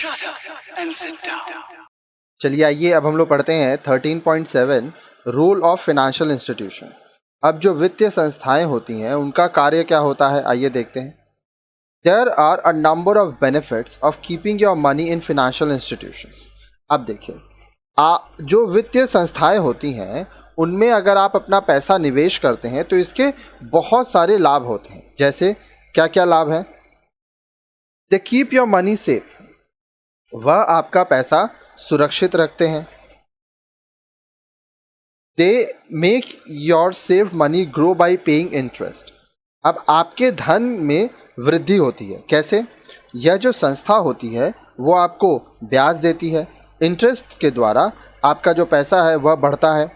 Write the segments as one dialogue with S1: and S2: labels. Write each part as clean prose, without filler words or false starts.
S1: Shut up and sit down.
S2: चलिए आइए अब हम लोग पढ़ते हैं 13.7 रूल ऑफ फाइनेंशियल इंस्टीट्यूशन। अब जो वित्तीय संस्थाएं होती हैं उनका कार्य क्या होता है, आइए देखते हैं। There are a number of benefits of keeping your money in financial institutions. अब देखिए, जो वित्तीय संस्थाएं होती हैं उनमें अगर आप अपना पैसा निवेश करते हैं तो इसके बहुत सारे लाभ होते हैं। जैसे क्या क्या लाभ हैं? They keep your money safe, वह आपका पैसा सुरक्षित रखते हैं। They make your saved money grow by paying interest. अब आपके धन में वृद्धि होती है। कैसे? यह जो संस्था होती है वो आपको ब्याज देती है, इंटरेस्ट के द्वारा आपका जो पैसा है वह बढ़ता है।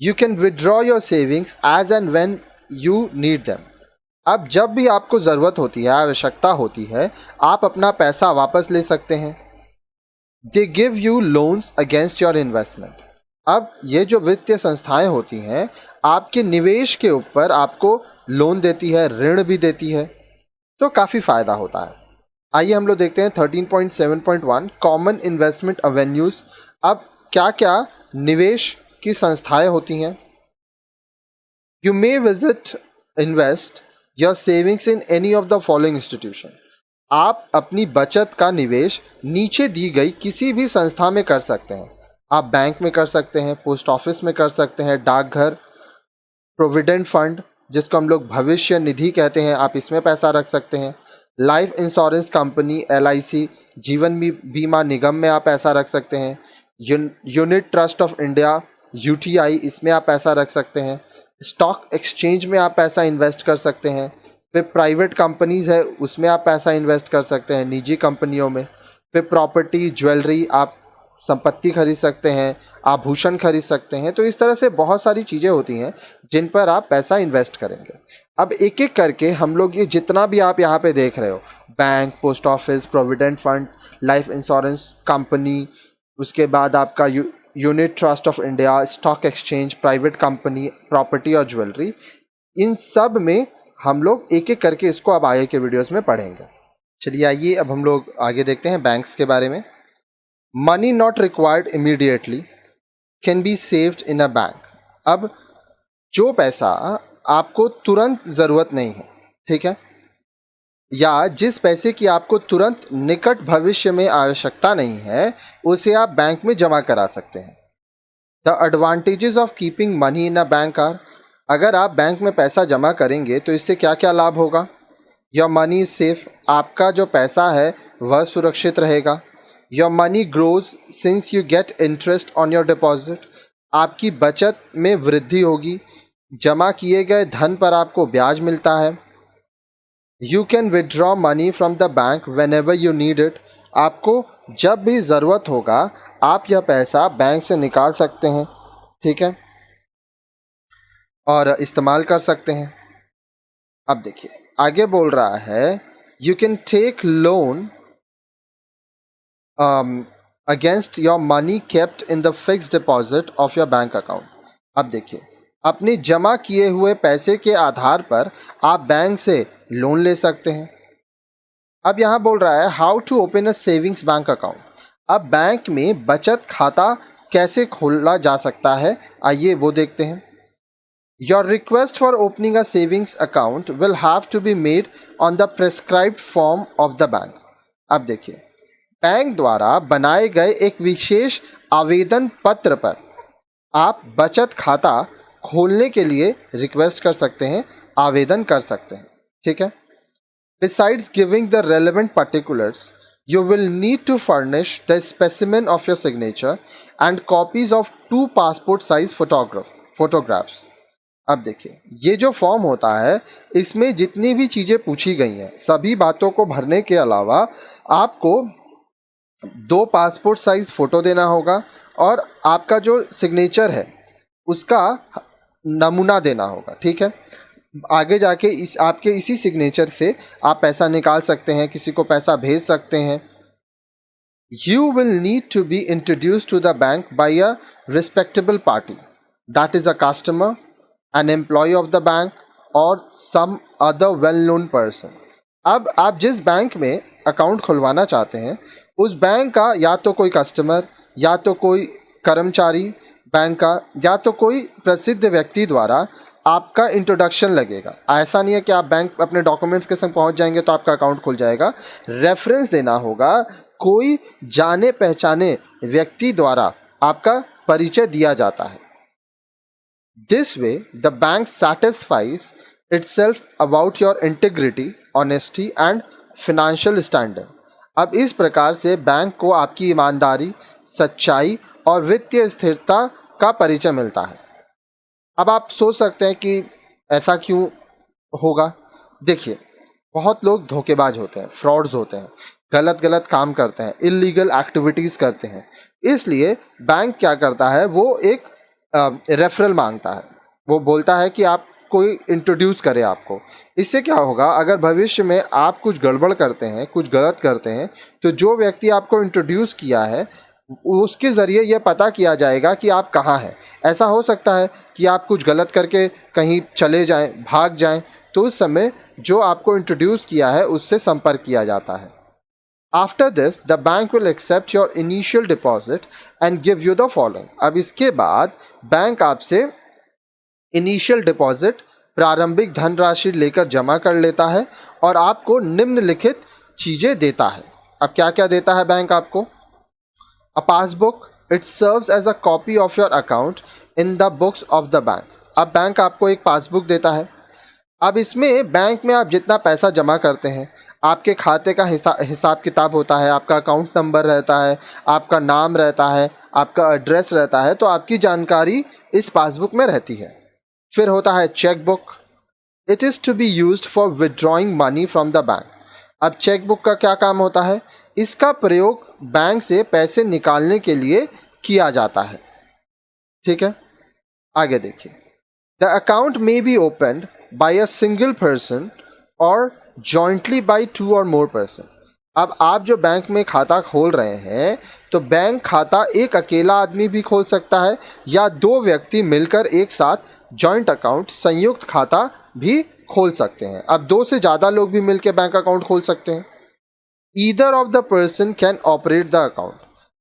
S2: You can withdraw your savings as and when you need them. अब जब भी आपको ज़रूरत होती है, आवश्यकता होती है, आप अपना पैसा वापस ले सकते हैं। They give you loans against your investment. अब ये जो वित्तीय संस्थाएं होती हैं आपके निवेश के ऊपर आपको लोन देती है, ऋण भी देती है, तो काफ़ी फ़ायदा होता है। आइए हम लोग देखते हैं 13.7.1 कॉमन इन्वेस्टमेंट एवेन्यूज़। अब क्या क्या निवेश की संस्थाएं होती हैं? You may visit invest your savings in any of the following institution. आप अपनी बचत का निवेश नीचे दी गई किसी भी संस्था में कर सकते हैं। आप बैंक में कर सकते हैं, पोस्ट ऑफिस में कर सकते हैं, डाकघर, प्रोविडेंट फंड जिसको हम लोग भविष्य निधि कहते हैं, आप इसमें पैसा रख सकते हैं। लाइफ इंश्योरेंस कंपनी LIC, जीवन बीमा निगम में आप पैसा रख सकते हैं। Unit trust of India UTI, इसमें आप पैसा रख सकते हैं। स्टॉक एक्सचेंज में आप पैसा इन्वेस्ट कर सकते हैं। फिर प्राइवेट कंपनीज़ है उसमें आप पैसा इन्वेस्ट कर सकते हैं, निजी कंपनियों में। फिर प्रॉपर्टी, ज्वेलरी, आप संपत्ति खरीद सकते हैं, आभूषण खरीद सकते हैं। तो इस तरह से बहुत सारी चीज़ें होती हैं जिन पर आप पैसा इन्वेस्ट करेंगे। अब एक एक करके हम लोग ये जितना भी आप यहाँ पे देख रहे हो, bank, post office, provident fund, life insurance company, उसके बाद आपका unit trust of India, stock exchange, private company, property और ज्वेलरी, इन सब में हम लोग एक एक करके इसको अब आगे के वीडियोस में पढ़ेंगे। चलिए आइए अब हम लोग आगे देखते हैं बैंक्स के बारे में। Money not required immediately can be saved in a bank. अब जो पैसा आपको तुरंत ज़रूरत नहीं है, ठीक है, या जिस पैसे की आपको तुरंत निकट भविष्य में आवश्यकता नहीं है, उसे आप बैंक में जमा करा सकते हैं। The advantages of keeping money in a bank are. अगर आप बैंक में पैसा जमा करेंगे तो इससे क्या क्या लाभ होगा? योर मनी इज सेफ, आपका जो पैसा है वह सुरक्षित रहेगा। Your money grows since you get interest on your deposit, आपकी बचत में वृद्धि होगी, जमा किए गए धन पर आपको ब्याज मिलता है। You can withdraw money from the bank when ever you need it, आपको जब भी ज़रूरत होगा आप यह पैसा बैंक से निकाल सकते हैं, ठीक है, और इस्तेमाल कर सकते हैं। अब देखिए आगे बोल रहा है you can take loan against your money kept in the fixed deposit of your bank account. अब देखिए, अपने जमा किए हुए पैसे के आधार पर आप बैंक से लोन ले सकते हैं। अब यहाँ बोल रहा है how to open a savings bank account. अब बैंक में बचत खाता कैसे खोला जा सकता है, आइए वो देखते हैं। Your request for opening a savings account will have to be made on the prescribed form of the bank. अब देखिए, बैंक द्वारा बनाए गए एक विशेष आवेदन पत्र पर आप बचत खाता खोलने के लिए रिक्वेस्ट कर सकते हैं, आवेदन कर सकते हैं, ठीक है। Besides giving the relevant particulars, you will need to furnish the specimen of your signature and copies of 2 passport size photographs. अब देखिए, ये जो फॉर्म होता है इसमें जितनी भी चीज़ें पूछी गई हैं सभी बातों को भरने के अलावा आपको 2 पासपोर्ट साइज फ़ोटो देना होगा और आपका जो सिग्नेचर है उसका नमूना देना होगा, ठीक है। आगे जाके आपके इसी सिग्नेचर से आप पैसा निकाल सकते हैं, किसी को पैसा भेज सकते हैं। You will need to be introduce to the bank by a respectable party, that is a customer, an employ of the bank और some other well known person. अब आप जिस बैंक में अकाउंट खुलवाना चाहते हैं उस बैंक का या तो कोई कस्टमर या तो कोई कर्मचारी बैंक का या तो कोई प्रसिद्ध व्यक्ति द्वारा आपका इंट्रोडक्शन लगेगा। ऐसा नहीं है कि आप बैंक अपने डॉक्यूमेंट्स के संग पहुंच जाएंगे तो आपका अकाउंट खुल जाएगा। रेफरेंस देना होगा, कोई जाने पहचाने व्यक्ति द्वारा आपका परिचय दिया जाता है। This way the bank satisfies itself about your integrity, honesty and financial standing। अब इस प्रकार से बैंक को आपकी ईमानदारी, सच्चाई और वित्तीय स्थिरता का परिचय मिलता है। अब आप सोच सकते हैं कि ऐसा क्यों होगा। देखिए, बहुत लोग धोखेबाज होते हैं, फ्रॉड्स होते हैं, गलत काम करते हैं, इलीगल एक्टिविटीज़ करते हैं। इसलिए बैंक क्या करता है, वो एक रेफरल मांगता है। वो बोलता है कि आप कोई इंट्रोड्यूस करे आपको। इससे क्या होगा, अगर भविष्य में आप कुछ गड़बड़ करते हैं, कुछ गलत करते हैं, तो जो व्यक्ति आपको इंट्रोड्यूस किया है उसके ज़रिए यह पता किया जाएगा कि आप कहाँ हैं। ऐसा हो सकता है कि आप कुछ गलत करके कहीं चले जाएं, भाग जाएं, तो उस समय जो आपको इंट्रोड्यूस किया है उससे संपर्क किया जाता है। After this the bank will accept your initial deposit and give you the following. अब इसके बाद बैंक आपसे इनिशियल डिपॉजिट, प्रारंभिक धनराशि लेकर जमा कर लेता है और आपको निम्नलिखित चीज़ें देता है। अब क्या क्या देता है बैंक आपको? A passbook, it serves as a copy of your account in the books of the bank। अब बैंक आपको एक पासबुक देता है। अब इसमें बैंक में आप जितना पैसा जमा करते हैं, आपके खाते का हिसाब किताब होता है, आपका अकाउंट नंबर रहता है, आपका नाम रहता है, आपका एड्रेस रहता है, तो आपकी जानकारी इस पासबुक में रहती है। फिर होता है cheque book. It is to be used for withdrawing money from the bank. अब चेक बुक का क्या काम होता है? इसका प्रयोग बैंक से पैसे निकालने के लिए किया जाता है। ठीक है, आगे देखिए। The account may be opened by a single person or jointly by 2 or more person. अब आप जो बैंक में खाता खोल रहे हैं, तो बैंक खाता एक अकेला आदमी भी खोल सकता है या 2 व्यक्ति मिलकर एक साथ जॉइंट अकाउंट, संयुक्त खाता भी खोल सकते हैं। अब 2 से ज़्यादा लोग भी मिलकर बैंक अकाउंट खोल सकते हैं। Either of the person can operate the account.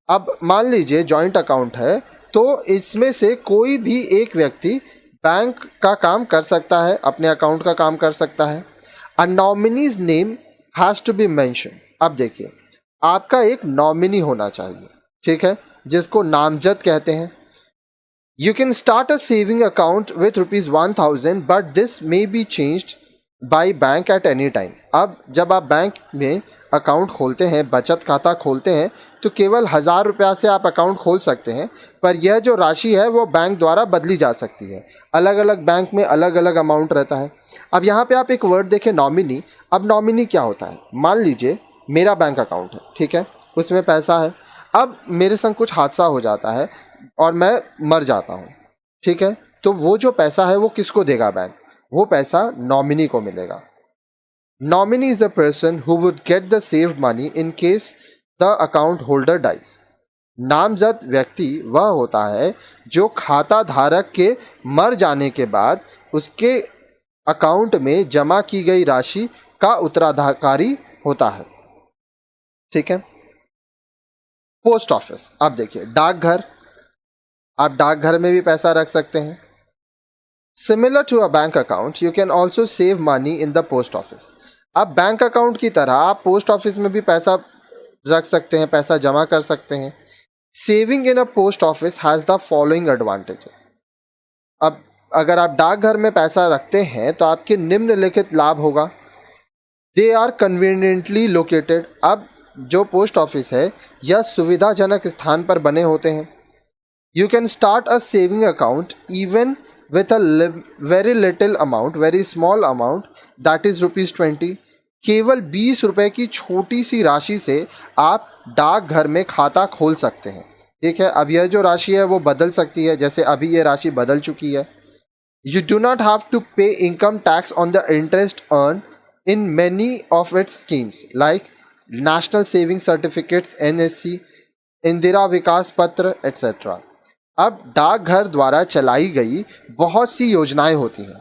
S2: अब मान लीजिए जॉइंट अकाउंट है, तो इसमें से कोई भी एक व्यक्ति बैंक का काम कर सकता है, अपने अकाउंट का काम कर सकता है। A nominee's name has to be mention. अब देखिए, आपका एक नॉमिनी होना चाहिए, ठीक है, जिसको नामजद कहते हैं। You can start a saving account with ₹1000 but this may be changed by bank at any time. अब जब आप बैंक में अकाउंट खोलते हैं, बचत खाता खोलते हैं, तो केवल 1000 रुपया से आप अकाउंट खोल सकते हैं, पर यह जो राशि है वो बैंक द्वारा बदली जा सकती है। अलग अलग बैंक में अलग अलग अमाउंट रहता है। अब यहाँ पे आप एक वर्ड देखें, नॉमिनी। अब नॉमिनी क्या होता है? मान लीजिए मेरा बैंक अकाउंट है, ठीक है, उसमें पैसा है। अब मेरे संग कुछ हादसा हो जाता है और मैं मर जाता हूँ, ठीक है, तो वो जो पैसा है वो किसको देगा बैंक? वो पैसा नॉमिनी को मिलेगा। Nominee is a person who would get the saved money in case the account holder dies। नामजद व्यक्ति वह होता है जो खाता धारक के मर जाने के बाद उसके अकाउंट में जमा की गई राशि का उत्तराधिकारी होता है। ठीक है। Post office. अब देखिए, डाकघर, आप डाकघर में भी पैसा रख सकते हैं। Similar to a bank account you can also save money in the post office. अब बैंक अकाउंट की तरह आप पोस्ट ऑफिस में भी पैसा रख सकते हैं, पैसा जमा कर सकते हैं। Saving in a post office has the following advantages. अब अगर आप डाकघर में पैसा रखते हैं तो आपके निम्नलिखित लाभ होगा। They are conveniently located. अब जो पोस्ट ऑफिस है यह सुविधाजनक स्थान पर बने होते हैं। You can start a saving account even with a very little amount, very small amount, that is ₹20। केवल 20 रुपए की छोटी सी राशि से आप डाकघर में खाता खोल सकते हैं। ठीक है, अब यह जो राशि है वो बदल सकती है, जैसे अभी ये राशि बदल चुकी है। You do not have to pay income tax on the interest earn in many of its schemes like national saving certificates, NSC, Indira Vikas Patra etcetera. अब डाकघर द्वारा चलाई गई बहुत सी योजनाएं होती हैं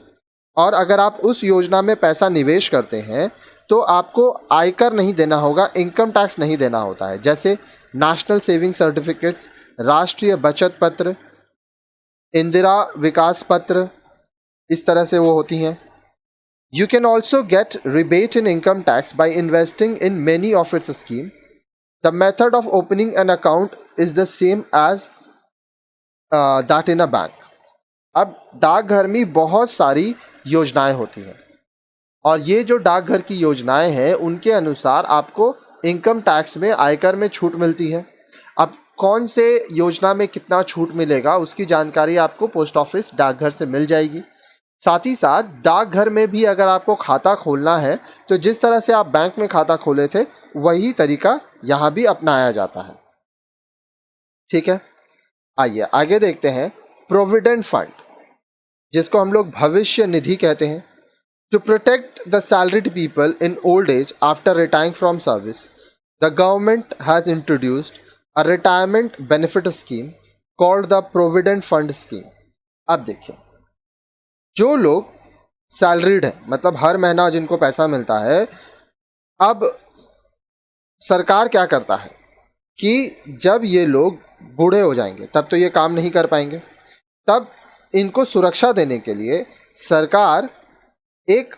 S2: और अगर आप उस योजना में पैसा निवेश करते हैं तो आपको आयकर नहीं देना होगा, इनकम टैक्स नहीं देना होता है। जैसे नेशनल सेविंग सर्टिफिकेट्स, राष्ट्रीय बचत पत्र, इंदिरा विकास पत्र, इस तरह से वो होती हैं। You can also get rebate in income tax by investing in many of its scheme. The method of opening an account is the same as that in a bank. अब डाकघर में बहुत सारी योजनाएं होती हैं और ये जो डाकघर की योजनाएं हैं उनके अनुसार आपको इनकम टैक्स में, आयकर में छूट मिलती है। अब कौन से योजना में कितना छूट मिलेगा उसकी जानकारी आपको पोस्ट ऑफिस, डाकघर से मिल जाएगी। साथ ही साथ डाकघर में भी अगर आपको खाता खोलना है तो जिस तरह से आप बैंक में खाता खोले थे वही तरीका यहाँ भी अपनाया जाता है। ठीक है, आइए आगे देखते हैं प्रोविडेंट फंड, जिसको हम लोग भविष्य निधि कहते हैं। To protect the salaried people in old age after retiring from service, the government has introduced a retirement benefit scheme called the provident fund scheme. अब देखिए, जो लोग सैलरीड हैं, मतलब हर महीना जिनको पैसा मिलता है, अब सरकार क्या करता है कि जब ये लोग बूढ़े हो जाएंगे तब तो ये काम नहीं कर पाएंगे, तब इनको सुरक्षा देने के लिए सरकार एक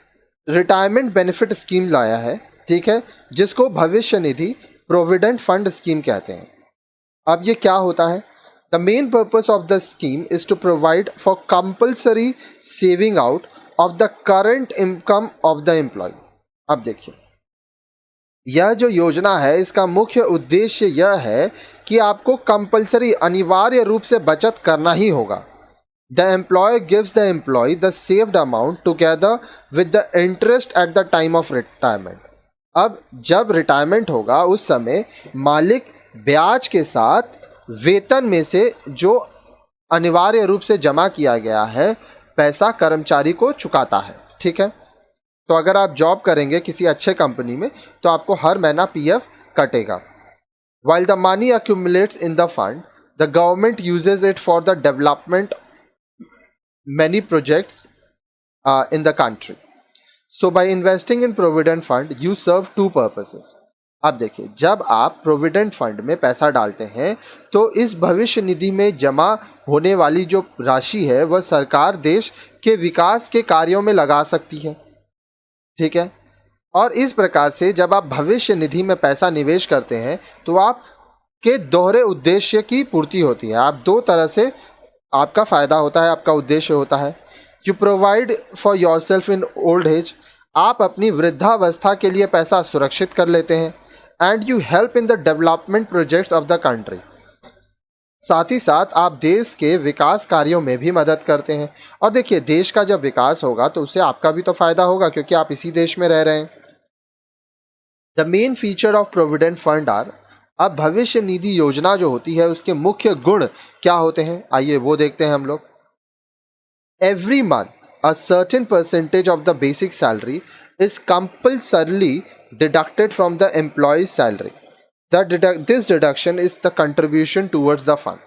S2: रिटायरमेंट बेनिफिट स्कीम लाया है, ठीक है, जिसको भविष्य निधि प्रोविडेंट फंड स्कीम कहते हैं। अब ये क्या होता है? The main purpose of the scheme is to provide for compulsory saving out of the current income of the employee. अब देखिए, यह जो योजना है इसका मुख्य उद्देश्य यह है कि आपको कंपलसरी, अनिवार्य रूप से बचत करना ही होगा। The employer gives the employee the saved amount together with the interest at the time of retirement. अब जब रिटायरमेंट होगा उस समय मालिक ब्याज के साथ वेतन में से जो अनिवार्य रूप से जमा किया गया है पैसा कर्मचारी को चुकाता है। ठीक है, तो अगर आप जॉब करेंगे किसी अच्छे कंपनी में तो आपको हर महीना पीएफ कटेगा। While the money accumulates in the fund, the government uses it for the development many projects in the country. So by investing in provident fund, you serve two purposes. अब देखिए, जब आप provident fund में पैसा डालते हैं तो इस भविष्य निधि में जमा होने वाली जो राशि है वह सरकार देश के विकास के कार्यों में लगा सकती है। ठीक है, और इस प्रकार से जब आप भविष्य निधि में पैसा निवेश करते हैं तो आपके दोहरे उद्देश्य की पूर्ति होती है। आप दो तरह से आपका फ़ायदा होता है, आपका उद्देश्य होता है। You provide for your self in old as, आप अपनी वृद्धावस्था के लिए पैसा सुरक्षित कर लेते हैं। And you help in the development projects of the country, साथ ही साथ आप देश के विकास कार्यों में भी मदद करते हैं। और देखिए, देश का जब विकास होगा तो उससे आपका भी तो फायदा होगा क्योंकि आप इसी देश में रह रहे हैं। The main feature of provident fund are, अब भविष्य निधि योजना जो होती है उसके मुख्य गुण क्या होते हैं, आइए वो देखते हैं हम लोग। Every month a certain percentage of the basic salary is compulsorily deducted from the employee's salary. This deduction is the contribution towards the fund.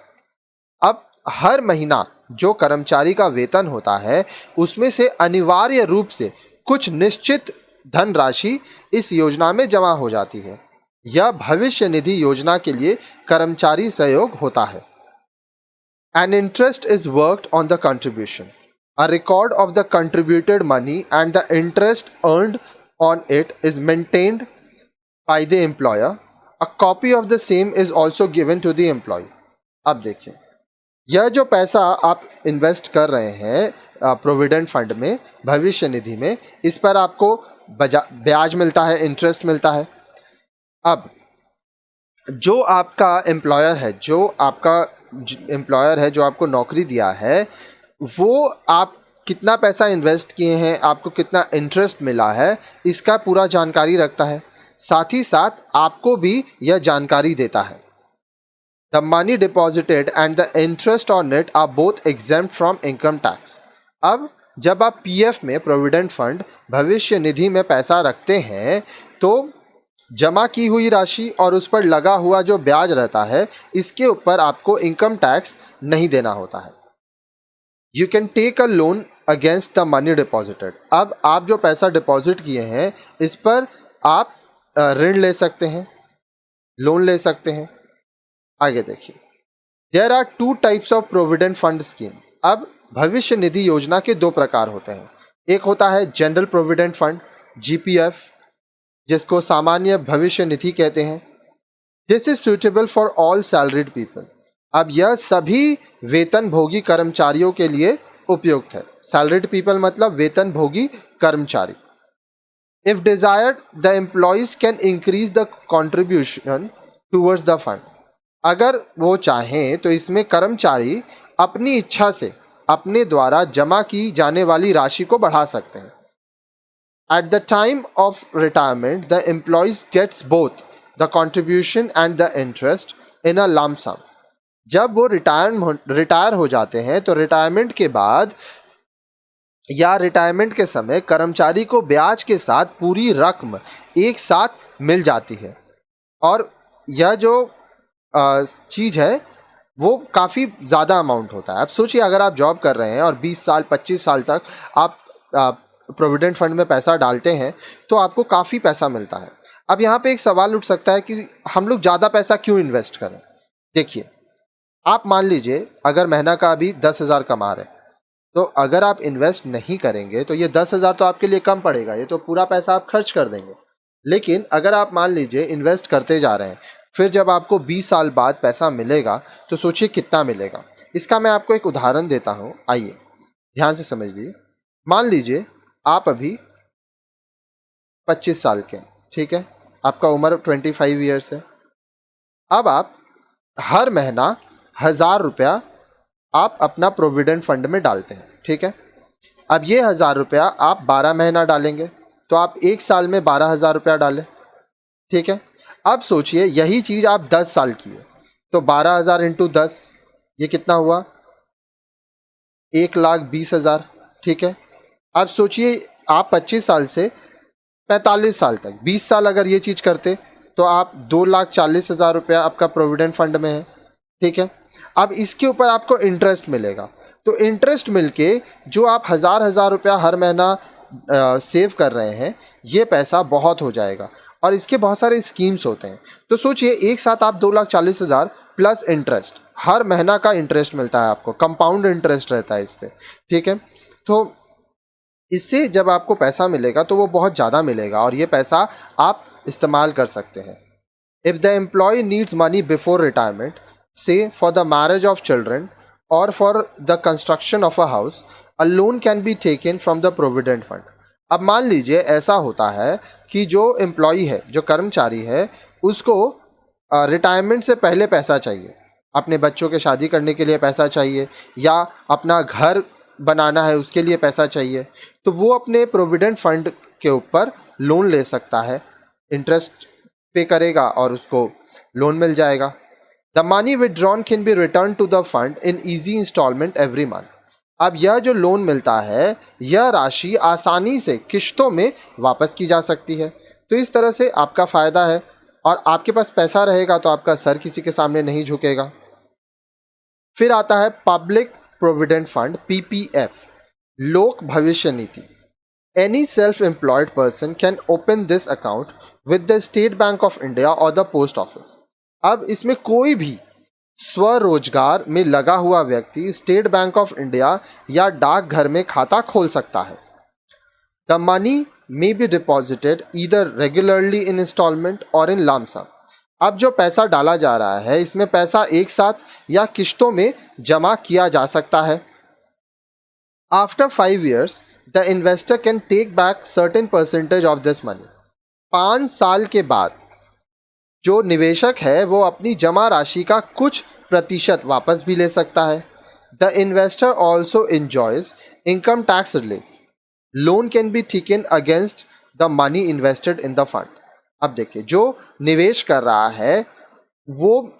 S2: अब हर महीना जो कर्मचारी का वेतन होता है उसमें से अनिवार्य रूप से कुछ निश्चित धनराशि इस योजना में जमा हो जाती है। यह भविष्य निधि योजना के लिए कर्मचारी सहयोग होता है। An interest is worked on the contribution. A record of the contributed money and the interest earned on it is maintained by the employer. A copy of the same is also given to the employee. अब देखिए, यह जो पैसा आप invest कर रहे हैं provident fund में, भविष्य निधि में, इस पर आपको ब्याज मिलता है, इंटरेस्ट मिलता है। अब जो आपका एम्प्लॉयर है, जो आपको नौकरी दिया है, वो आप कितना पैसा इन्वेस्ट किए हैं, आपको कितना इंटरेस्ट मिला है, इसका पूरा जानकारी रखता है। साथ ही साथ आपको भी यह जानकारी देता है। The money deposited and the interest on it are both exempt from income tax. अब जब आप पीएफ में, प्रोविडेंट फंड, भविष्य निधि में पैसा रखते हैं तो जमा की हुई राशि और उस पर लगा हुआ जो ब्याज रहता है इसके ऊपर आपको इनकम टैक्स नहीं देना होता है। You can take a loan against the money deposited. अब आप जो पैसा डिपॉजिट किए हैं इस पर आप ऋण ले सकते हैं, लोन ले सकते हैं। आगे देखिए, there are 2 types of provident fund scheme. अब भविष्य निधि योजना के 2 प्रकार होते हैं। एक होता है जनरल प्रोविडेंट फंड GPF, जिसको सामान्य भविष्य निधि कहते हैं। This is suitable for all salaried people. अब यह सभी वेतन भोगी कर्मचारियों के लिए उपयुक्त है। सैलरीड पीपल मतलब वेतन भोगी कर्मचारी। If desired the employees can increase the contribution towards the fund. अगर वो चाहें तो इसमें कर्मचारी अपनी इच्छा से अपने द्वारा जमा की जाने वाली राशि को बढ़ा सकते हैं। At the time of retirement, the employees gets both the contribution and the interest in a lump sum. जब वो रिटायर हो जाते हैं तो रिटायरमेंट के बाद या रिटायरमेंट के समय कर्मचारी को ब्याज के साथ पूरी रकम एक साथ मिल जाती है। और यह जो चीज़ है वो काफ़ी ज़्यादा अमाउंट होता है। अब सोचिए, अगर आप जॉब कर रहे हैं और 20 साल 25 साल तक आप प्रोविडेंट फंड में पैसा डालते हैं तो आपको काफ़ी पैसा मिलता है। अब यहाँ पे एक सवाल उठ सकता है कि हम लोग ज़्यादा पैसा क्यों इन्वेस्ट करें। देखिए, आप मान लीजिए अगर महीना का अभी 10,000 कमा रहे हैं, तो अगर आप इन्वेस्ट नहीं करेंगे तो ये 10,000 तो आपके लिए कम पड़ेगा, ये तो पूरा पैसा आप खर्च कर देंगे। लेकिन अगर आप मान लीजिए इन्वेस्ट करते जा रहे हैं, फिर जब आपको 20 साल बाद पैसा मिलेगा तो सोचिए कितना मिलेगा। इसका मैं आपको एक उदाहरण देता हूँ, आइए ध्यान से समझ लीजिए। मान लीजिए आप अभी 25 साल के हैं, ठीक है, आपका उम्र 25 ईयर्स है। अब आप हर महीना 1,000 रुपया आप अपना प्रोविडेंट फंड में डालते हैं, ठीक है। अब ये 1,000 रुपया आप 12 महीना डालेंगे तो आप एक साल में 12,000 रुपया डालें, ठीक है। अब सोचिए यही चीज़ आप 10 साल की है तो 12,000 इंटू 10 ये कितना हुआ, 1,20,000, ठीक है। अब सोचिए आप 25 साल से 45 साल तक 20 साल अगर ये चीज़ करते तो आप 2,40,000 रुपया आपका प्रोविडेंट फंड में है, ठीक है। अब इसके ऊपर आपको इंटरेस्ट मिलेगा, तो इंटरेस्ट मिलके जो आप 1,000 रुपया हर महीना सेव कर रहे हैं ये पैसा बहुत हो जाएगा। और इसके बहुत सारे स्कीम्स होते हैं, तो सोचिए एक साथ आप 2,40,000 प्लस इंटरेस्ट, हर महीना का इंटरेस्ट मिलता है आपको, कंपाउंड इंटरेस्ट रहता है इस पर, ठीक है। तो इससे जब आपको पैसा मिलेगा तो वो बहुत ज़्यादा मिलेगा और ये पैसा आप इस्तेमाल कर सकते हैं। If the employ needs money before retirement, say for the marriage of children और for the construction of a house, a loan can be taken from the provident fund. अब मान लीजिए ऐसा होता है कि जो एम्प्लॉई है, जो कर्मचारी है, उसको रिटायरमेंट से पहले पैसा चाहिए, अपने बच्चों के शादी करने के लिए पैसा चाहिए या अपना घर बनाना है उसके लिए पैसा चाहिए, तो वो अपने प्रोविडेंट फंड के ऊपर लोन ले सकता है, इंटरेस्ट पे करेगा और उसको लोन मिल जाएगा। The money withdrawn can be return to the fund in easy instalment every month. अब यह जो लोन मिलता है यह राशि आसानी से किश्तों में वापस की जा सकती है। तो इस तरह से आपका फ़ायदा है और आपके पास पैसा रहेगा तो आपका सर किसी के सामने नहीं झुकेगा। फिर आता है public provident fund PPF, Lok Bhavishya Nidhi. Any self employed person can open this account with the state bank of India और द पोस्ट ऑफिस। अब इसमें कोई भी स्वरोजगार में लगा हुआ व्यक्ति स्टेट बैंक ऑफ इंडिया या डाकघर में खाता खोल सकता है। The money may be deposited either regularly in instalment or in lump सम। अब जो पैसा डाला जा रहा है इसमें पैसा एक साथ या किश्तों में जमा किया जा सकता है। After 5 years the investor can take back certain percentage of this money. 5 साल के बाद जो निवेशक है वो अपनी जमा राशि का कुछ प्रतिशत वापस भी ले सकता है। The investor also enjoys income tax relief. Loan can be taken against the money invested in the fund. अब देखिए, जो निवेश कर रहा है वो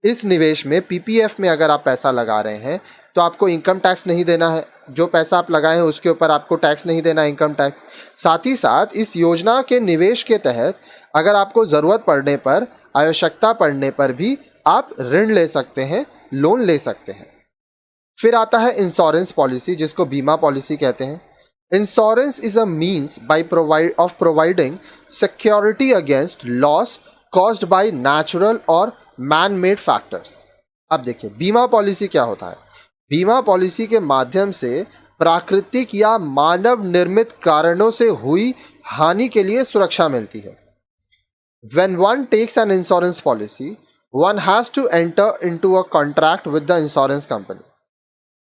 S2: इस निवेश में PPF में अगर आप पैसा लगा रहे हैं तो आपको इनकम टैक्स नहीं देना है, जो पैसा आप लगाए हैं उसके ऊपर आपको टैक्स नहीं देना, इनकम टैक्स। साथ ही साथ इस योजना के निवेश के तहत अगर आपको ज़रूरत पड़ने पर, आवश्यकता पड़ने पर भी आप ऋण ले सकते हैं, लोन ले सकते हैं। फिर आता है इंश्योरेंस पॉलिसी, जिसको बीमा पॉलिसी कहते हैं। Insurance is a means by providing security against loss caused by natural और मैन मेड फैक्टर्स। अब देखिए बीमा पॉलिसी क्या होता है। बीमा पॉलिसी के माध्यम से प्राकृतिक या मानव निर्मित कारणों से हुई हानि के लिए सुरक्षा मिलती है। When one takes an insurance policy, one has to enter into a contract with the insurance company.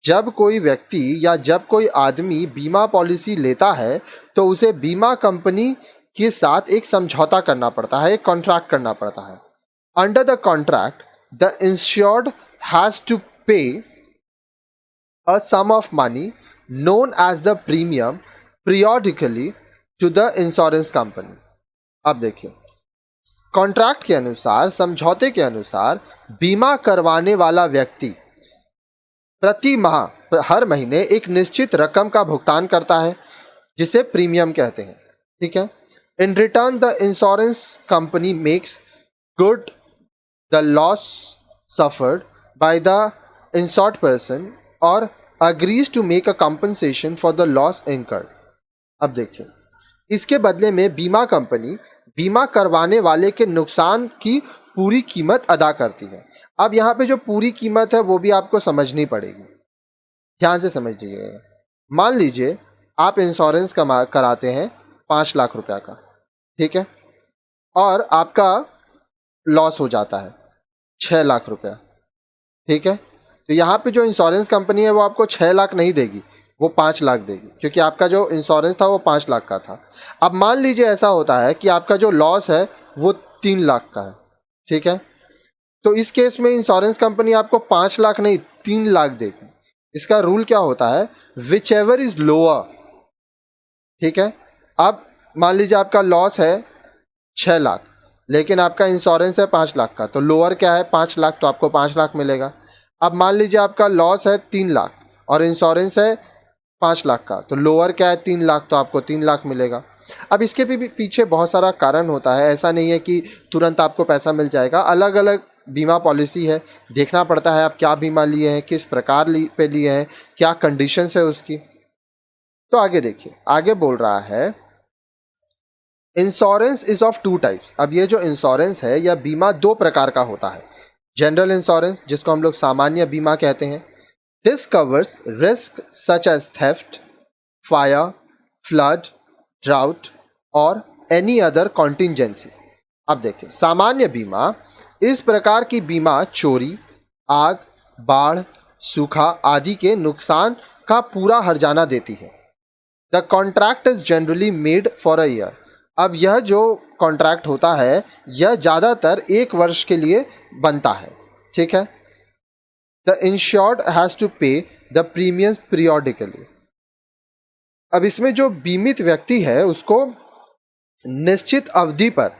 S2: जब कोई व्यक्ति या जब कोई आदमी बीमा पॉलिसी लेता है तो उसे बीमा कंपनी के साथ एक समझौता करना पड़ता है, एक कॉन्ट्रैक्ट करना पड़ता है। Under the contract the insured has to pay a sum of money known as the premium periodically to the insurance company. अब देखिए कॉन्ट्रैक्ट के अनुसार, समझौते के अनुसार बीमा करवाने वाला व्यक्ति प्रति माह, हर महीने एक निश्चित रकम का भुगतान करता है जिसे प्रीमियम कहते हैं। ठीक है। In return the insurance company makes good the loss suffered by the insured person और agrees to make a compensation for the loss incurred. अब देखिए इसके बदले में बीमा कंपनी बीमा करवाने वाले के नुकसान की पूरी कीमत अदा करती है। अब यहाँ पे जो पूरी कीमत है वो भी आपको समझनी पड़ेगी, ध्यान से समझ लीजिएगा। मान लीजिए आप इंश्योरेंस कराते हैं 5 लाख रुपया का, ठीक है, और आपका लॉस हो जाता है 6 लाख रुपया, ठीक है। तो यहाँ पे जो इंश्योरेंस कंपनी है वो आपको 6 लाख नहीं देगी, वो 5 लाख देगी, क्योंकि आपका जो इंश्योरेंस था वो 5 लाख का था। अब मान लीजिए ऐसा होता है कि आपका जो लॉस है वो 3 लाख का है, ठीक है। तो इस केस में इंश्योरेंस कंपनी आपको 5 लाख नहीं 3 लाख देगी। इसका रूल क्या होता है, विच एवर इज लोअर, ठीक है। अब मान लीजिए आपका लॉस है 6 लाख लेकिन आपका इंश्योरेंस है 5 लाख का, तो लोअर क्या है 5 लाख, तो आपको 5 लाख मिलेगा। अब मान लीजिए आपका लॉस है 3 लाख और इंश्योरेंस है 5 लाख का, तो लोअर क्या है 3 लाख, तो आपको 3 लाख मिलेगा। अब इसके भी पीछे बहुत सारा कारण होता है, ऐसा नहीं है कि तुरंत आपको पैसा मिल जाएगा। अलग अलग बीमा पॉलिसी है, देखना पड़ता है आप क्या बीमा लिए हैं, किस प्रकार पे लिए हैं, क्या कंडीशंस है उसकी। तो आगे देखिए, आगे बोल रहा है इंश्योरेंस इज ऑफ 2 टाइप्स। अब ये जो इंश्योरेंस है या बीमा 2 प्रकार का होता है। जनरल इंश्योरेंस, जिसको हम लोग सामान्य बीमा कहते हैं, this covers risk such as theft, fire, flood, drought or any other contingency. अब देखिए सामान्य बीमा इस प्रकार की बीमा चोरी, आग, बाढ़, सूखा आदि के नुकसान का पूरा हर्जाना देती है। The contract is generally made for a year. अब यह जो कॉन्ट्रैक्ट होता है यह ज़्यादातर 1 वर्ष के लिए बनता है, ठीक है। द इंश्योर्ड हैज़ टू पे द प्रीमियम्स पीरियोडिकली। अब इसमें जो बीमित व्यक्ति है उसको निश्चित अवधि पर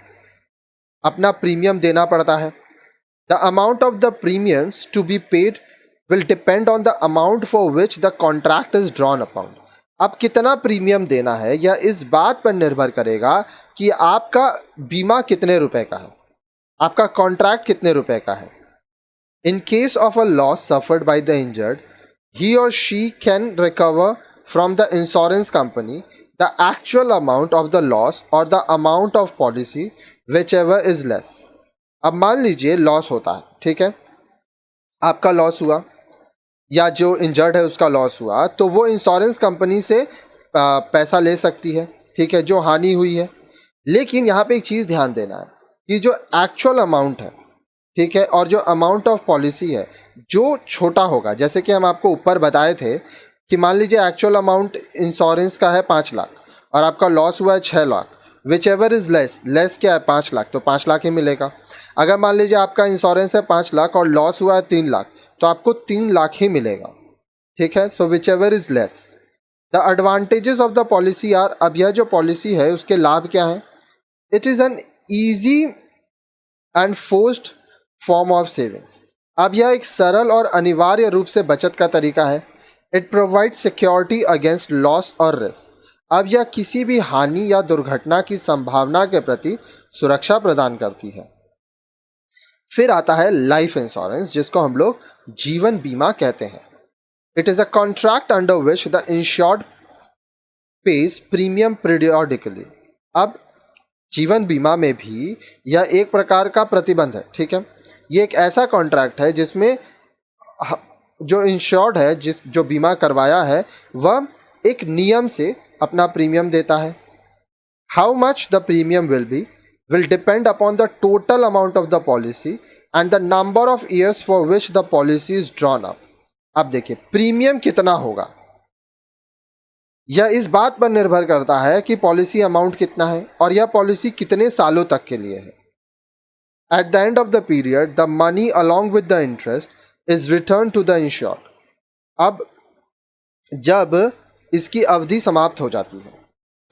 S2: अपना प्रीमियम देना पड़ता है। The amount of the premiums to be paid will depend on the amount for which the contract is drawn upon. अब कितना प्रीमियम देना है यह इस बात पर निर्भर करेगा कि आपका बीमा कितने रुपए का है, आपका कॉन्ट्रैक्ट कितने रुपए का है। In case of a loss suffered by the injured, he और she can recover from the insurance company the actual amount of the loss और the amount of policy whichever is less. अब मान लीजिए loss होता है, ठीक है, आपका लॉस हुआ या जो इंजर्ड है उसका लॉस हुआ, तो वो इंश्योरेंस कंपनी से पैसा ले सकती है, ठीक है, जो हानि हुई है। लेकिन यहाँ पे एक चीज़ ध्यान देना है कि जो एक्चुअल अमाउंट है, ठीक है, और जो अमाउंट ऑफ पॉलिसी है जो छोटा होगा, जैसे कि हम आपको ऊपर बताए थे कि मान लीजिए एक्चुअल अमाउंट इंश्योरेंस का है 5 लाख और आपका लॉस हुआ है 6 lakh, which ever is less, less क्या है 5 लाख, तो 5 लाख ही मिलेगा। अगर मान लीजिए आपका इंश्योरेंस है 5 लाख और लॉस हुआ है 3 लाख, तो आपको 3 लाख ही मिलेगा, ठीक है। So whichever is less. The advantages of the policy are, अब यह जो पॉलिसी है उसके लाभ क्या हैं। It is an easy and forced form of savings. अब यह एक सरल और अनिवार्य रूप से बचत का तरीका है। It provides security against loss और रिस्क। अब यह किसी भी हानि या दुर्घटना की संभावना के प्रति सुरक्षा प्रदान करती है। फिर आता है लाइफ इंश्योरेंस, जिसको हम लोग जीवन बीमा कहते हैं। It is a contract under which the insured page premium periodically. अब जीवन बीमा में भी यह एक प्रकार का प्रतिबंध है, ठीक है। ये एक ऐसा कॉन्ट्रैक्ट है जिसमें जो इंश्योर्ड है, जो बीमा करवाया है, वह एक नियम से अपना प्रीमियम देता है। How much the premium will depend upon the total amount of the policy and the number of years for which the policy is drawn up. अब देखिए, प्रीमियम कितना होगा यह इस बात पर निर्भर करता है कि पॉलिसी अमाउंट कितना है और यह पॉलिसी कितने सालों तक के लिए है। At the end of the period the money along with the interest is return to the insured. अब जब इसकी अवधि समाप्त हो जाती है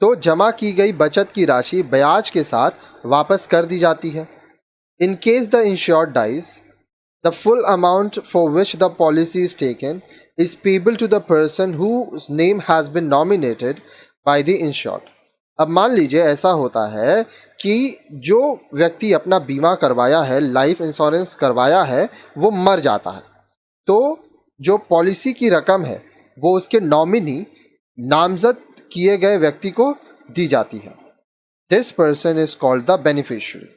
S2: तो जमा की गई बचत की राशि ब्याज के साथ वापस कर दी जाती है। In case the insured dies, the full amount for which the policy is taken is payable to the person whose name has been nominated by the insured। अब मान लीजिए ऐसा होता है कि जो व्यक्ति अपना बीमा करवाया है, लाइफ इंश्योरेंस करवाया है, वो मर जाता है, तो जो पॉलिसी की रकम है वो उसके नॉमिनी, नामजद किए गए व्यक्ति को दी जाती है। This person is called the beneficiary.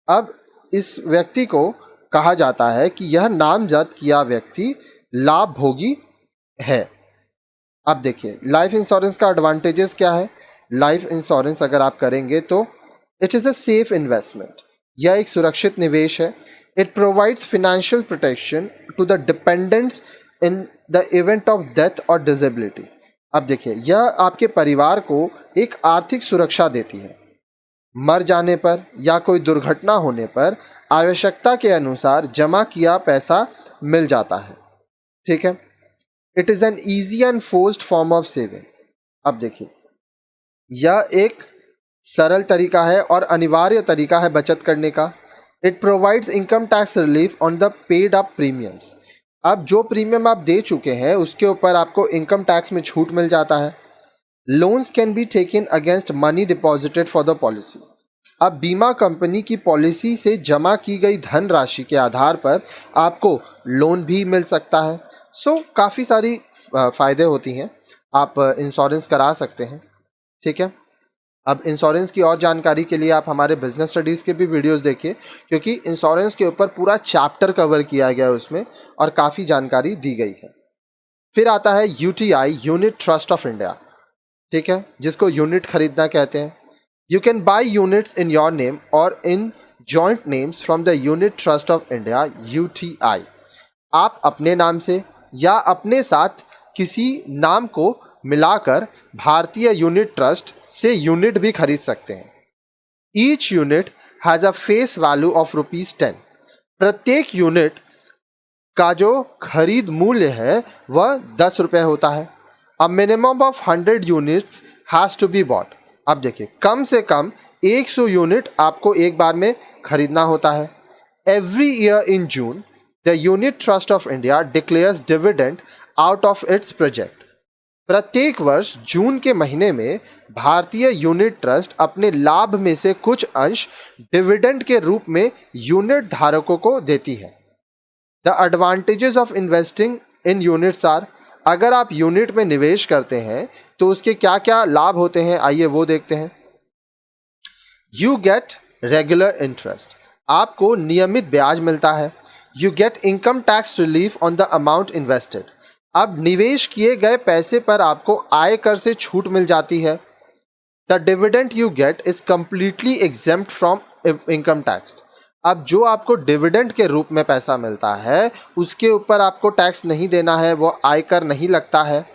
S2: अब इस व्यक्ति को कहा जाता है कि यह नामजद किया व्यक्ति लाभ भोगी है। अब देखिए, लाइफ इंश्योरेंस का एडवांटेजेस क्या है। लाइफ इंश्योरेंस अगर आप करेंगे तो it is a safe investment, यह एक सुरक्षित निवेश है। It provides financial protection to the dependents in the event of death or disability. अब देखिए, यह आपके परिवार को एक आर्थिक सुरक्षा देती है। मर जाने पर या कोई दुर्घटना होने पर आवश्यकता के अनुसार जमा किया पैसा मिल जाता है, ठीक है। It is an easy and forced form of saving. अब देखिए, यह एक सरल तरीका है और अनिवार्य तरीका है बचत करने का। It provides income tax relief on the paid up premiums. अब जो प्रीमियम आप दे चुके हैं उसके ऊपर आपको इनकम टैक्स में छूट मिल जाता है। Loans can be taken against money deposited for the policy. अब बीमा कंपनी की पॉलिसी से जमा की गई धनराशि के आधार पर आपको लोन भी मिल सकता है। सो काफ़ी सारी फ़ायदे होती हैं, आप इंश्योरेंस करा सकते हैं, ठीक है। अब इंश्योरेंस की और जानकारी के लिए आप हमारे बिजनेस स्टडीज़ के भी वीडियोस देखिए, क्योंकि इंश्योरेंस के ऊपर पूरा चैप्टर कवर किया गया है उसमें और काफ़ी जानकारी दी गई है। फिर आता है UTI, unit trust of India, ठीक है, जिसको यूनिट खरीदना कहते हैं। You can buy units in your name और in joint names from the unit trust of India, UTI. आप अपने नाम से या अपने साथ किसी नाम को मिलाकर भारतीय यूनिट ट्रस्ट से यूनिट भी खरीद सकते हैं। Each unit has a face value of ₹10। प्रत्येक यूनिट का जो खरीद मूल्य है वह ₹10 होता है। A minimum of 100 units has to be bought. अब देखिए, कम से कम 100 यूनिट आपको एक बार में खरीदना होता है। Every year in June the unit trust of India declares dividend out of its project. प्रत्येक वर्ष जून के महीने में भारतीय यूनिट ट्रस्ट अपने लाभ में से कुछ अंश डिविडेंड के रूप में यूनिट धारकों को देती है। The advantages of investing in units are. अगर आप यूनिट में निवेश करते हैं तो उसके क्या क्या लाभ होते हैं, आइए वो देखते हैं। यू गेट रेगुलर इंटरेस्ट, आपको नियमित ब्याज मिलता है। You get income tax relief on the amount invested. अब निवेश किए गए पैसे पर आपको आयकर से छूट मिल जाती है। The dividend you get is completely exempt from income tax. अब जो आपको डिविडेंड के रूप में पैसा मिलता है उसके ऊपर आपको टैक्स नहीं देना है, वो आयकर नहीं लगता है।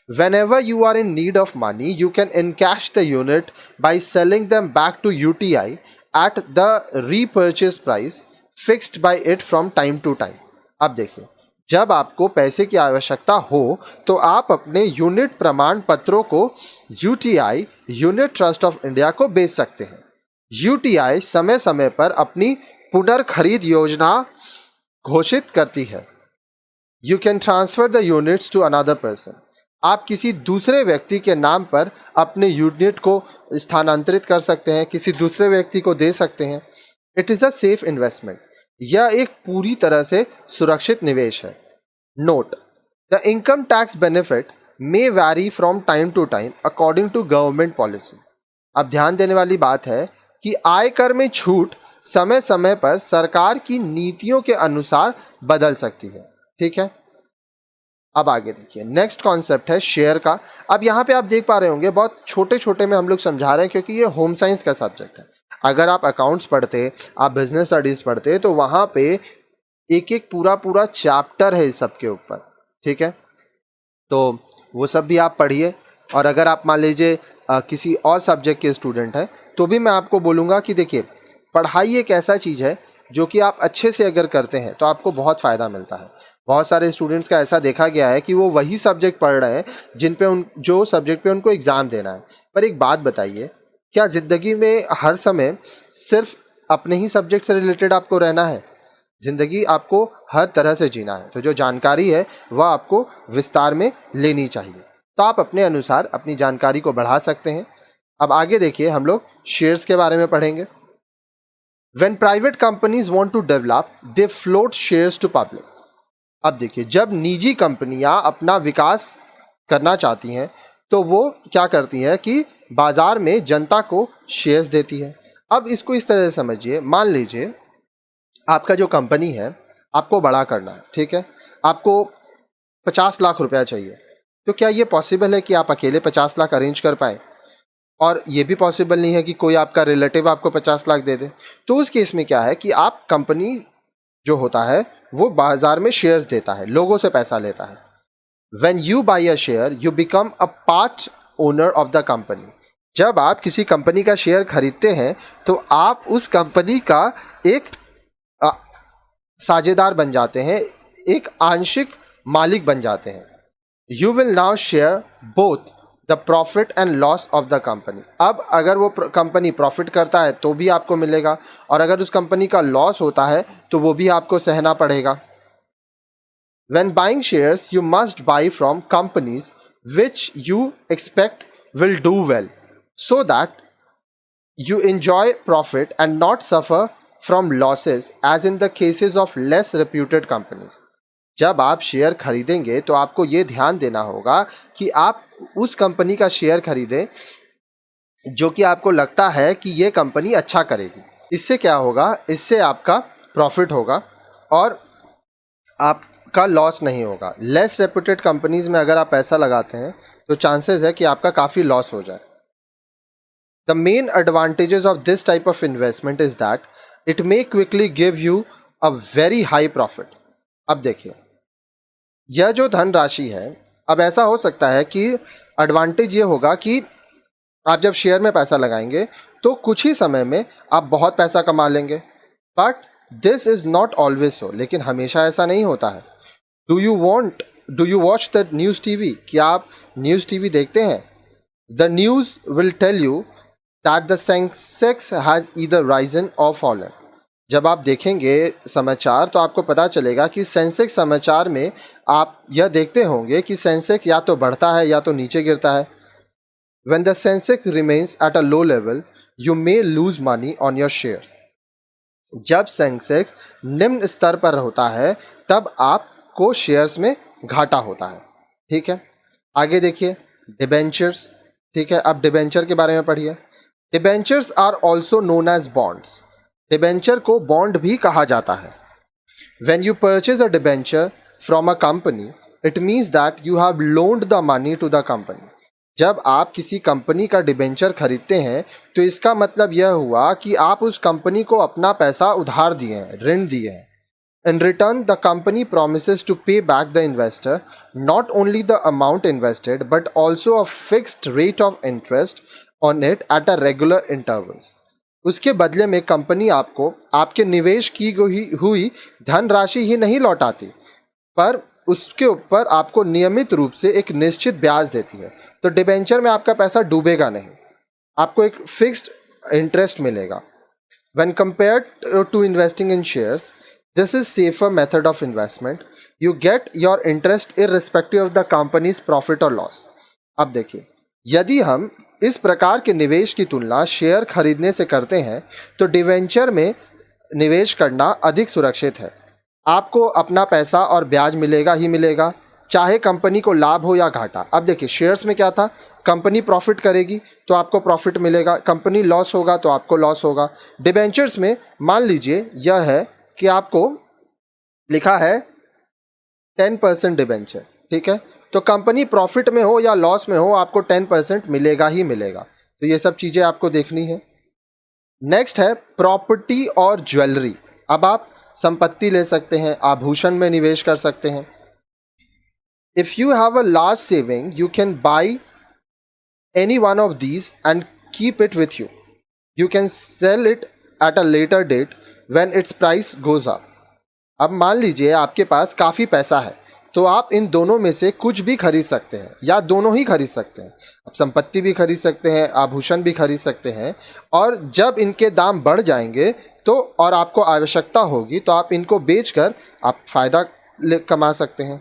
S2: Whenever you are in need of money, you can encash the unit by selling them back to UTI at the repurchase price fixed by it from time to time। अब देखिए, जब आपको पैसे की आवश्यकता हो तो आप अपने यूनिट प्रमाण पत्रों को UTI, unit trust of India को बेच सकते हैं। UTI समय समय पर अपनी पुनर्खरीद योजना घोषित करती है। You can transfer the units to another person। आप किसी दूसरे व्यक्ति के नाम पर अपने यूनिट को स्थानांतरित कर सकते हैं, किसी दूसरे व्यक्ति को दे सकते हैं। It is a safe investment, यह एक पूरी तरह से सुरक्षित निवेश है। Note, the income tax benefit may vary from time to time according to government policy. अब ध्यान देने वाली बात है कि आयकर में छूट समय समय पर सरकार की नीतियों के अनुसार बदल सकती है। ठीक है, अब आगे देखिए, नेक्स्ट कॉन्सेप्ट है शेयर का। अब यहाँ पे आप देख पा रहे होंगे बहुत छोटे छोटे में हम लोग समझा रहे हैं क्योंकि ये होम साइंस का सब्जेक्ट है। अगर आप अकाउंट्स पढ़ते, आप बिजनेस स्टडीज पढ़ते, तो वहाँ पे एक एक पूरा पूरा चैप्टर है इस सब के ऊपर। ठीक है, तो वो सब भी आप पढ़िए। और अगर आप मान लीजिए किसी और सब्जेक्ट के स्टूडेंट हैं तो भी मैं आपको बोलूँगा कि देखिए, पढ़ाई एक ऐसा चीज़ है जो कि आप अच्छे से अगर करते हैं तो आपको बहुत फ़ायदा मिलता है। बहुत सारे स्टूडेंट्स का ऐसा देखा गया है कि वो वही सब्जेक्ट पढ़ रहे हैं जो सब्जेक्ट पे उनको एग्ज़ाम देना है। पर एक बात बताइए, क्या ज़िंदगी में हर समय सिर्फ अपने ही सब्जेक्ट से रिलेटेड आपको रहना है? ज़िंदगी आपको हर तरह से जीना है, तो जो जानकारी है वह आपको विस्तार में लेनी चाहिए। तो आप अपने अनुसार अपनी जानकारी को बढ़ा सकते हैं। अब आगे देखिए, हम लोग शेयर्स के बारे में पढ़ेंगे। When private companies want to develop, they float shares to public. अब देखिए, जब निजी कंपनियां अपना विकास करना चाहती हैं तो वो क्या करती हैं कि बाजार में जनता को शेयर्स देती है। अब इसको इस तरह से समझिए, मान लीजिए आपका जो कंपनी है आपको बड़ा करना है। ठीक है, आपको 50 लाख रुपया चाहिए, तो क्या ये पॉसिबल है कि आप अकेले 50 लाख अरेंज कर पाएँ? और ये भी पॉसिबल नहीं है कि कोई आपका रिलेटिव आपको 50 लाख दे दे। तो उस केस में क्या है कि आप कंपनी जो होता है वो बाजार में शेयर्स देता है, लोगों से पैसा लेता है। When you buy a share, you become a part owner of the company. जब आप किसी कंपनी का शेयर खरीदते हैं तो आप उस कंपनी का एक साझेदार बन जाते हैं, एक आंशिक मालिक बन जाते हैं। You will now share both the profit and loss of the company. अब अगर वो कंपनी प्रॉफिट करता है तो भी आपको मिलेगा, और अगर उस कंपनी का लॉस होता है तो वो भी आपको सहना पड़ेगा। When buying shares, you must buy from companies which you expect will do well, so that you enjoy profit and not suffer from losses, as in the cases of less reputed companies. जब आप share खरीदेंगे तो आपको ये ध्यान देना होगा कि आप उस कंपनी का शेयर खरीदें जो कि आपको लगता है कि ये कंपनी अच्छा करेगी। इससे क्या होगा, इससे आपका प्रॉफिट होगा और आपका लॉस नहीं होगा। लेस रेप्यूटेड कंपनीज में अगर आप पैसा लगाते हैं तो चांसेस है कि आपका काफ़ी लॉस हो जाए। The main advantages of this type of investment is that it may quickly give you a very high profit. अब देखिए, यह जो धनराशि है, अब ऐसा हो सकता है कि एडवांटेज ये होगा कि आप जब शेयर में पैसा लगाएंगे तो कुछ ही समय में आप बहुत पैसा कमा लेंगे। But this is not always so, लेकिन हमेशा ऐसा नहीं होता है। Do you watch the news TV? क्या आप न्यूज़ टीवी देखते हैं? The news will tell you that the Sensex has either risen और फॉलन। जब आप देखेंगे समाचार तो आपको पता चलेगा कि सेंसेक्स समाचार में आप यह देखते होंगे कि सेंसेक्स या तो बढ़ता है या तो नीचे गिरता है। When the Sensex remains at a low level, you may lose money on your shares. जब सेंसेक्स निम्न स्तर पर होता है तब आपको शेयर्स में घाटा होता है। ठीक है, आगे देखिए, डिबेंचर्स। ठीक है, अब डिबेंचर के बारे में पढ़िए। Debentures are also known as bonds. Debenture को बॉन्ड भी कहा जाता है। When you purchase a debenture from a company, it means that you have loaned the money to the company. जब आप किसी कंपनी का डिबेंचर खरीदते हैं तो इसका मतलब यह हुआ कि आप उस कंपनी को अपना पैसा उधार दिए हैं, ऋण दिए हैं। In return, the company promises to pay back the investor not only the amount invested but also a fixed rate of interest on it at a regular intervals. उसके बदले में कंपनी आपको आपके निवेश की हुई धनराशि ही नहीं लौटाती, पर उसके ऊपर आपको नियमित रूप से एक निश्चित ब्याज देती है। तो डिबेंचर में आपका पैसा डूबेगा नहीं, आपको एक फिक्स्ड इंटरेस्ट मिलेगा। When compared to investing in shares, this is safer method of investment. You get your interest irrespective of the company's profit or loss. अब देखिए, यदि हम इस प्रकार के निवेश की तुलना शेयर खरीदने से करते हैं तो डिवेंचर में निवेश करना अधिक सुरक्षित है। आपको अपना पैसा और ब्याज मिलेगा ही मिलेगा, चाहे कंपनी को लाभ हो या घाटा। अब देखिए शेयर्स में क्या था, कंपनी प्रॉफिट करेगी तो आपको प्रॉफिट मिलेगा, कंपनी लॉस होगा तो आपको लॉस होगा। डिबेंचर्स में मान लीजिए यह है कि आपको लिखा है 10% डिबेंचर, ठीक है, तो कंपनी प्रॉफिट में हो या लॉस में हो आपको 10% मिलेगा ही मिलेगा। तो ये सब चीज़ें आपको देखनी है। नेक्स्ट है प्रॉपर्टी और ज्वेलरी। अब आप संपत्ति ले सकते हैं, आभूषण में निवेश कर सकते हैं। If you have a large saving you can buy any one of these and keep it with you. You can sell it at a later date when its price goes up. अब मान लीजिए आपके पास काफ़ी पैसा है तो आप इन दोनों में से कुछ भी खरीद सकते हैं या दोनों ही खरीद सकते हैं। आप संपत्ति भी खरीद सकते हैं, आभूषण भी खरीद सकते हैं, और जब इनके दाम बढ़ जाएंगे तो और आपको आवश्यकता होगी तो आप इनको बेचकर आप फायदा कमा सकते हैं।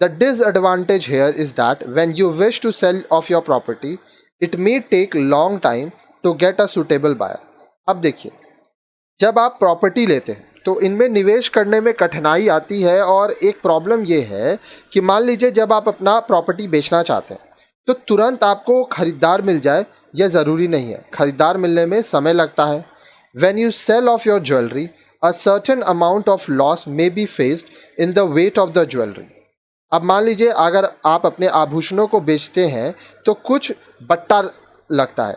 S2: The disadvantage here is that when you wish to sell off your property it may take long time to get a suitable buyer. अब देखिए जब आप प्रॉपर्टी लेते हैं तो इनमें निवेश करने में कठिनाई आती है, और एक प्रॉब्लम ये है कि मान लीजिए जब आप अपना प्रॉपर्टी बेचना चाहते हैं तो तुरंत आपको खरीदार मिल जाए यह ज़रूरी नहीं है, खरीदार मिलने में समय लगता है। When you sell off your jewellery a certain amount of loss may be faced in the weight of the jewellery. अब मान लीजिए अगर आप अपने आभूषणों को बेचते हैं तो कुछ बट्टा लगता है,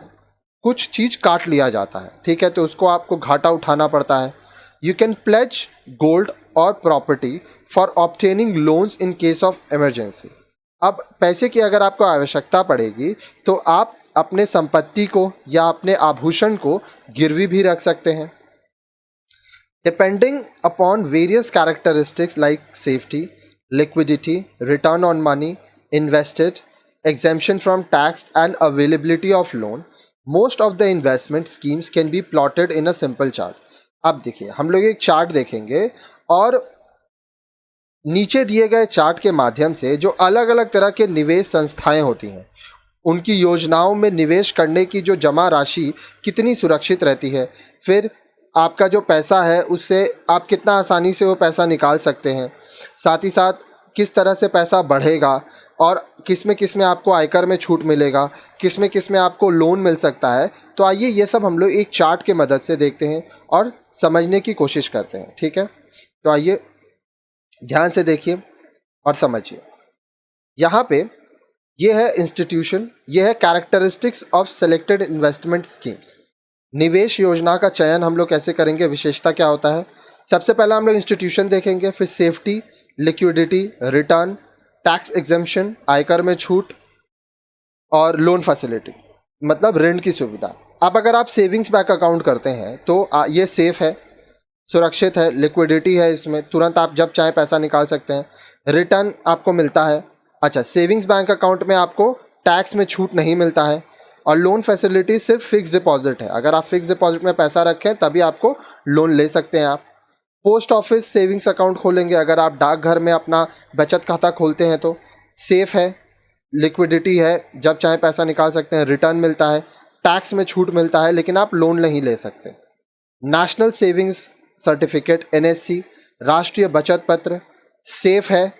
S2: कुछ चीज़ काट लिया जाता है, ठीक है, तो उसको आपको घाटा उठाना पड़ता है। यू कैन प्लेज गोल्ड और property for obtaining loans in case of emergency. अब पैसे की अगर आपको आवश्यकता पड़ेगी तो आप अपने संपत्ति को या अपने आभूषण को गिरवी भी रख सकते हैं। Depending upon various characteristics like safety, liquidity, return on money invested, exemption from tax and availability of loan, most of the investment schemes can be plotted in a simple chart. अब देखिए हम लोग एक चार्ट देखेंगे और नीचे दिए गए चार्ट के माध्यम से जो अलग अलग तरह के निवेश संस्थाएं होती हैं उनकी योजनाओं में निवेश करने की जो जमा राशि कितनी सुरक्षित रहती है, फिर आपका जो पैसा है उससे आप कितना आसानी से वो पैसा निकाल सकते हैं, साथ ही साथ किस तरह से पैसा बढ़ेगा और किस में आपको आयकर में छूट मिलेगा, किस में आपको लोन मिल सकता है। तो आइए ये सब हम लोग एक चार्ट के मदद से देखते हैं और समझने की कोशिश करते हैं, ठीक है। तो आइए ध्यान से देखिए और समझिए। यहाँ पे ये है इंस्टीट्यूशन, ये है characteristics of selected investment schemes. निवेश योजना का चयन हम लोग कैसे करेंगे, विशेषता क्या होता है। सबसे पहले हम लोग इंस्टीट्यूशन देखेंगे, फिर safety, liquidity, return, tax exemption, आयकर में छूट, और लोन फैसिलिटी मतलब ऋण की सुविधा। अब अगर आप सेविंग्स बैंक अकाउंट करते हैं तो ये सेफ है, सुरक्षित है, लिक्विडिटी है, इसमें तुरंत आप जब चाहे पैसा निकाल सकते हैं, रिटर्न आपको मिलता है। अच्छा, सेविंग्स बैंक अकाउंट में आपको टैक्स में छूट नहीं मिलता है, और लोन फैसिलिटी सिर्फ फिक्स डिपॉजिट है, अगर आप फिक्स डिपॉजिट में पैसा रखें तभी आपको लोन ले सकते हैं आप। पोस्ट ऑफिस सेविंग्स अकाउंट खोलेंगे अगर आप डाकघर में अपना बचत खाता खोलते हैं तो सेफ है, लिक्विडिटी है, जब चाहे पैसा निकाल सकते हैं, रिटर्न मिलता है, टैक्स में छूट मिलता है, लेकिन आप लोन नहीं ले सकते। नेशनल सेविंग्स सर्टिफिकेट NSC, राष्ट्रीय बचत पत्र सेफ है,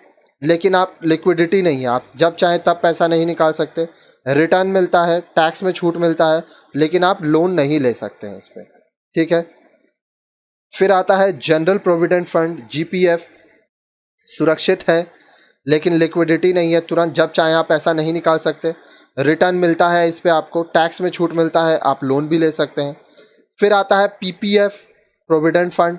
S2: लेकिन आप लिक्विडिटी नहीं है, आप जब चाहे तब पैसा नहीं निकाल सकते। रिटर्न मिलता है, टैक्स में छूट मिलता है, लेकिन आप लोन नहीं ले सकते हैं इस पर, ठीक है। फिर आता है जनरल प्रोविडेंट फंड GPF, सुरक्षित है लेकिन लिक्विडिटी नहीं है, तुरंत जब चाहे आप पैसा नहीं निकाल सकते। रिटर्न मिलता है इस पर आपको, टैक्स में छूट मिलता है, आप लोन भी ले सकते हैं। फिर आता है PPF provident fund,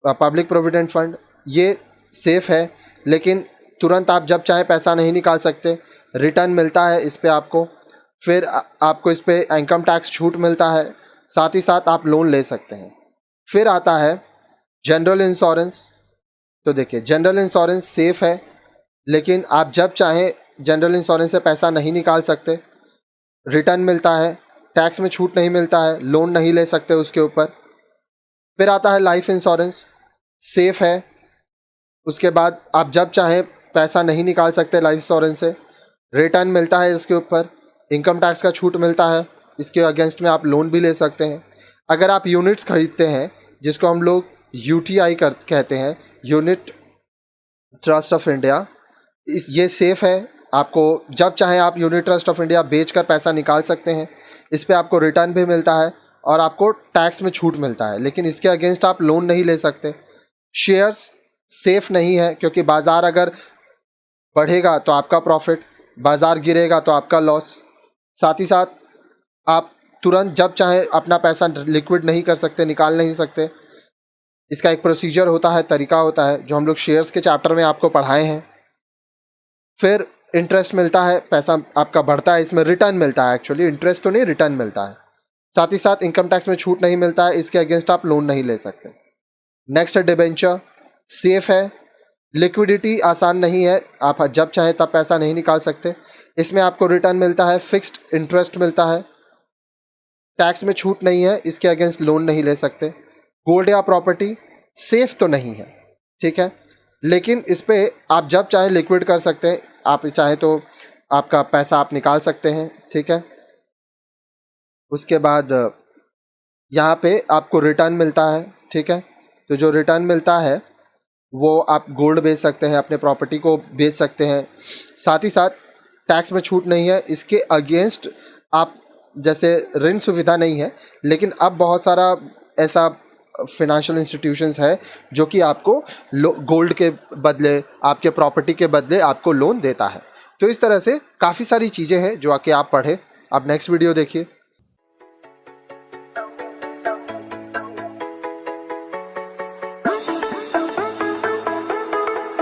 S2: public provident fund, ये सेफ है लेकिन तुरंत आप जब चाहे पैसा नहीं निकाल सकते, रिटर्न मिलता है इस पर आपको, फिर आपको इस पर इनकम टैक्स छूट मिलता है, साथ ही साथ आप लोन ले सकते हैं। फिर आता है जनरल इंश्योरेंस। तो देखिए जनरल इंश्योरेंस सेफ है लेकिन आप जब चाहें जनरल इंश्योरेंस से पैसा नहीं निकाल सकते, रिटर्न मिलता है, टैक्स में छूट नहीं मिलता है, लोन नहीं ले सकते उसके ऊपर। फिर आता है लाइफ इंश्योरेंस, सेफ है, उसके बाद आप जब चाहें पैसा नहीं निकाल सकते लाइफ इंश्योरेंस से, रिटर्न मिलता है इसके ऊपर, इनकम टैक्स का छूट मिलता है, इसके अगेंस्ट में आप लोन भी ले सकते हैं। अगर आप यूनिट्स खरीदते हैं जिसको हम लोग UTI कहते हैं, यूनिट ट्रस्ट ऑफ इंडिया, ये सेफ़ है, आपको जब चाहें आप यूनिट ट्रस्ट ऑफ इंडिया बेचकर पैसा निकाल सकते हैं। इस पे आपको रिटर्न भी मिलता है और आपको टैक्स में छूट मिलता है, लेकिन इसके अगेंस्ट आप लोन नहीं ले सकते। शेयर्स सेफ़ नहीं है, क्योंकि बाज़ार अगर बढ़ेगा तो आपका प्रॉफिट, बाज़ार गिरेगा तो आपका लॉस। साथ ही साथ आप तुरंत जब चाहें अपना पैसा लिक्विड नहीं कर सकते, निकाल नहीं सकते। इसका एक प्रोसीजर होता है, तरीका होता है, जो हम लोग शेयर्स के चैप्टर में आपको पढ़ाए हैं। फिर इंटरेस्ट मिलता है, पैसा आपका बढ़ता है, इसमें रिटर्न मिलता है, एक्चुअली इंटरेस्ट तो नहीं, रिटर्न मिलता है। साथ ही साथ इनकम टैक्स में छूट नहीं मिलता है, इसके अगेंस्ट आप लोन नहीं ले सकते। नेक्स्ट है डिबेंचर, सेफ है, लिक्विडिटी आसान नहीं है, आप जब चाहें तब पैसा नहीं निकाल सकते। इसमें आपको रिटर्न मिलता है, फिक्स्ड इंटरेस्ट मिलता है, टैक्स में छूट नहीं है, इसके अगेंस्ट लोन नहीं ले सकते। गोल्ड या प्रॉपर्टी सेफ तो नहीं है, ठीक है, लेकिन इस पे आप जब चाहें लिक्विड कर सकते हैं, आप चाहें तो आपका पैसा आप निकाल सकते हैं, ठीक है। उसके बाद यहाँ पे आपको रिटर्न मिलता है, ठीक है। तो जो रिटर्न मिलता है वो आप गोल्ड बेच सकते हैं, अपने प्रॉपर्टी को बेच सकते हैं। साथ ही साथ टैक्स में छूट नहीं है, इसके अगेंस्ट आप जैसे ऋण सुविधा नहीं है, लेकिन अब बहुत सारा ऐसा फिनेंशियल इंस्टीट्यूशंस है जो कि आपको गोल्ड के बदले, आपके प्रॉपर्टी के बदले आपको लोन देता है। तो इस तरह से काफ़ी सारी चीज़ें हैं जो आके आप पढ़ें। आप नेक्स्ट वीडियो देखिए।